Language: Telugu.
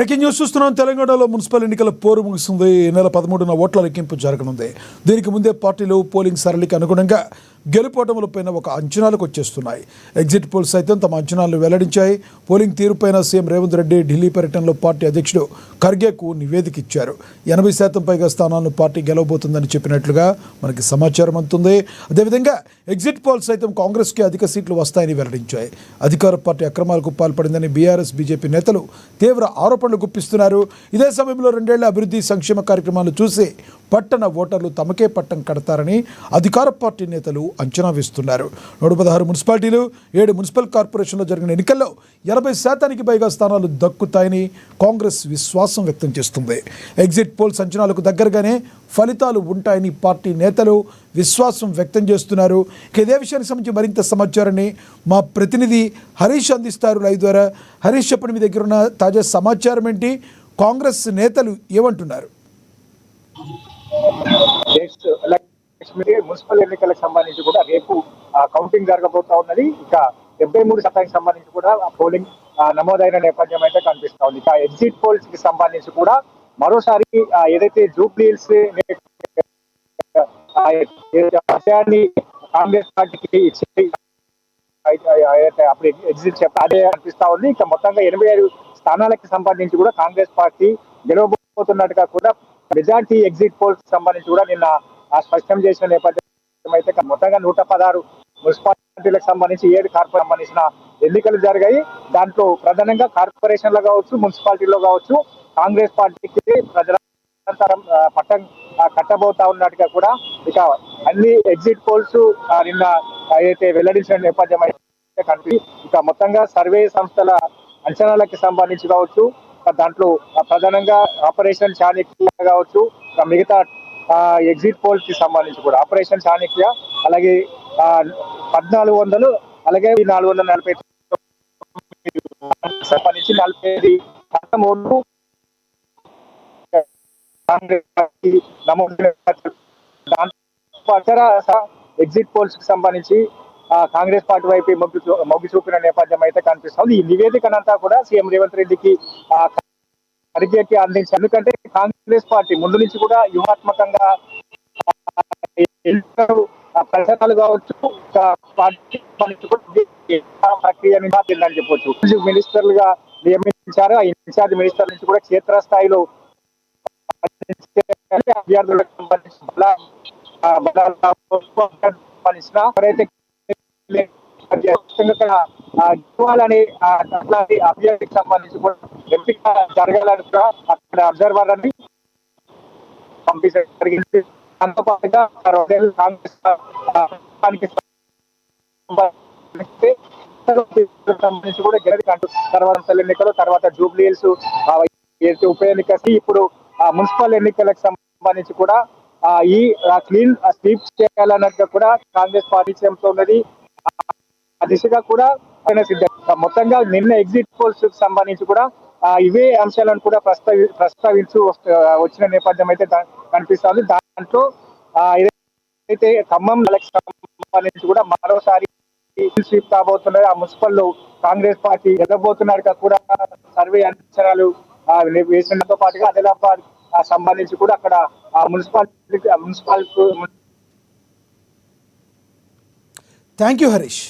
బ్రేకింగ్ న్యూస్ చూస్తున్నాం. తెలంగాణలో మున్సిపల్ ఎన్నికల పోరు ముగిసింది. ఈ నెల 13న ఓట్ల లెక్కింపు జరగనుంది. దీనికి ముందే పార్టీలు పోలింగ్ సరళికి అనుగుణంగా గెలుపోటములపైన ఒక అంచనాలకు వచ్చేస్తున్నాయి. ఎగ్జిట్ పోల్స్ సైతం తమ అంచనాలను వెల్లడించాయి. పోలింగ్ తీరుపైన సీఎం రేవంత్ రెడ్డి ఢిల్లీ పర్యటనలో పార్టీ అధ్యక్షుడు ఖర్గేకు నివేదిక ఇచ్చారు. 80% పైగా స్థానాలను పార్టీ గెలవబోతుందని చెప్పినట్లుగా మనకి సమాచారం అందుతుంది. అదేవిధంగా ఎగ్జిట్ పోల్స్ సైతం కాంగ్రెస్కి అధిక సీట్లు వస్తాయని వెల్లడించాయి. అధికార పార్టీ అక్రమాలకు పాల్పడిందని బీఆర్ఎస్ బీజేపీ నేతలు తీవ్ర ఆరోపణలు గుప్పిస్తున్నారు. ఇదే సమయంలో 2 ఏళ్ల అభివృద్ధి సంక్షేమ కార్యక్రమాలు చూసి పట్టణ ఓటర్లు తమకే పట్టం కడతారని అధికార పార్టీ నేతలు అంచనా వేస్తున్నారు. 116 మున్సిపాలిటీలు 7 మున్సిపల్ కార్పొరేషన్లో జరిగిన ఎన్నికల్లో 80% పైగా స్థానాలు దక్కుతాయని కాంగ్రెస్ విశ్వాసం వ్యక్తం చేస్తుంది. ఎగ్జిట్ పోల్స్ అంచనాలకు దగ్గరగానే ఫలితాలు ఉంటాయని పార్టీ నేతలు విశ్వాసం వ్యక్తం చేస్తున్నారు. ఇదే విషయానికి సంబంధించి మరింత సమాచారాన్ని మా ప్రతినిధి హరీష్ అందిస్తారు లైవ్ ద్వారా. హరీష్, చెప్పండి, మీ దగ్గర ఉన్న తాజా సమాచారం ఏంటి? కాంగ్రెస్ నేతలు ఏమంటున్నారు? మున్సిపల్ ఎన్నికలకు సంబంధించి కూడా రేపు కౌంటింగ్ జరగబోతా ఉన్నది. ఇక 73% సంబంధించి కూడా పోలింగ్ నమోదైన నేపథ్యం అయితే కనిపిస్తా ఉంది. ఇక ఎగ్జిట్ పోల్స్ కి సంబంధించి కూడా మరోసారి ఏదైతే జూబ్లీహిల్స్ విషయాన్ని కాంగ్రెస్ పార్టీకి ఇచ్చి అప్పుడు ఎగ్జిట్ అదే అనిపిస్తా ఉంది. ఇక మొత్తంగా 85 స్థానాలకు సంబంధించి కూడా కాంగ్రెస్ పార్టీ గెలవబోతున్నట్టుగా కూడా మెజార్టీ ఎగ్జిట్ పోల్స్ సంబంధించి కూడా నిన్న స్పష్టం చేసిన నేపథ్యం అయితే మొత్తంగా 116 మున్సిపాలిటీలకు సంబంధించి 7 కార్పొరేషన్ సంబంధించిన ఎన్నికలు జరిగాయి. దాంట్లో ప్రధానంగా కార్పొరేషన్లో కావచ్చు, మున్సిపాలిటీలో కావచ్చు కాంగ్రెస్ పార్టీకి ప్రజలంతా పట్టం కట్టబోతా ఉన్నట్టుగా కూడా ఇక అన్ని ఎగ్జిట్ పోల్స్ నిన్న అయితే వెల్లడించిన నేపథ్యం అయితే కనిపి ఇక మొత్తంగా సర్వే సంస్థల అంచనాలకు సంబంధించి కావచ్చు, దాంట్లో ప్రధానంగా ఆపరేషన్ చాణక్య కావచ్చు, మిగతా ఎగ్జిట్ పోల్స్ కి సంబంధించి కూడా ఆపరేషన్ చాణక్య, అలాగే 1400, అలాగే 440 సంబంధించి 45 ఎగ్జిట్ పోల్స్ కి సంబంధించి కాంగ్రెస్ పార్టీ వైపు మొగ్గు చూపిన నేపథ్యం అయితే కనిపిస్తుంది. ఈ నివేదికనంతా కూడా సీఎం రేవంత్ రెడ్డికి ఖర్గేకి అందించారు. ఎందుకంటే కాంగ్రెస్ పార్టీ ముందు నుంచి కూడా వ్యూహాత్మకంగా ప్రచారాలు కావచ్చు, పార్టీ ప్రక్రియ అని చెప్పొచ్చు. మినిస్టర్లుగా నియమించారు. ఆ ఇన్ఛార్జ్ మినిస్టర్ నుంచి కూడా క్షేత్రస్థాయిలో అభ్యర్థులకు సంబంధించిన ఎవరైతే అభ్యర్థికి సంబంధించి కూడా ఎంపిక జరగాలని కూడా అక్కడ అబ్జర్వర్ అని పంపించడం జరిగింది. దాంతో పాటుగా కాంగ్రెస్ సంబంధించి కూడా గెలవకంటూ తర్వాత ఎన్నికలు, తర్వాత జూబ్లీహిల్స్ ఉప ఎన్నిక, ఇప్పుడు మున్సిపల్ ఎన్నికలకు సంబంధించి కూడా ఈ క్లీన్ స్వీప్ చేయాలన్నట్టుగా కూడా కాంగ్రెస్ పార్టీ ఉన్నది. ఆ దిశగా కూడా మొత్తంగా నిన్న ఎగ్జిట్ పోల్స్ కి సంబంధించి కూడా ఇవే అంశాలను కూడా ప్రస్తావించు వచ్చిన నేపథ్యం అయితే కనిపిస్తుంది. దాంట్లో ఏదైతే ఖమ్మం సంబంధించి కూడా మరోసారి స్వీప్ కాబోతున్నది. ఆ మున్సిపల్ కాంగ్రెస్ పార్టీ గెలవబోతున్నట్టుగా కూడా సర్వే అంచనాలు వేసినతో పాటుగా ఆదిలాబాద్ సంబంధించి కూడా అక్కడ మున్సిపల్ థ్యాంక్ యూ హరీష్.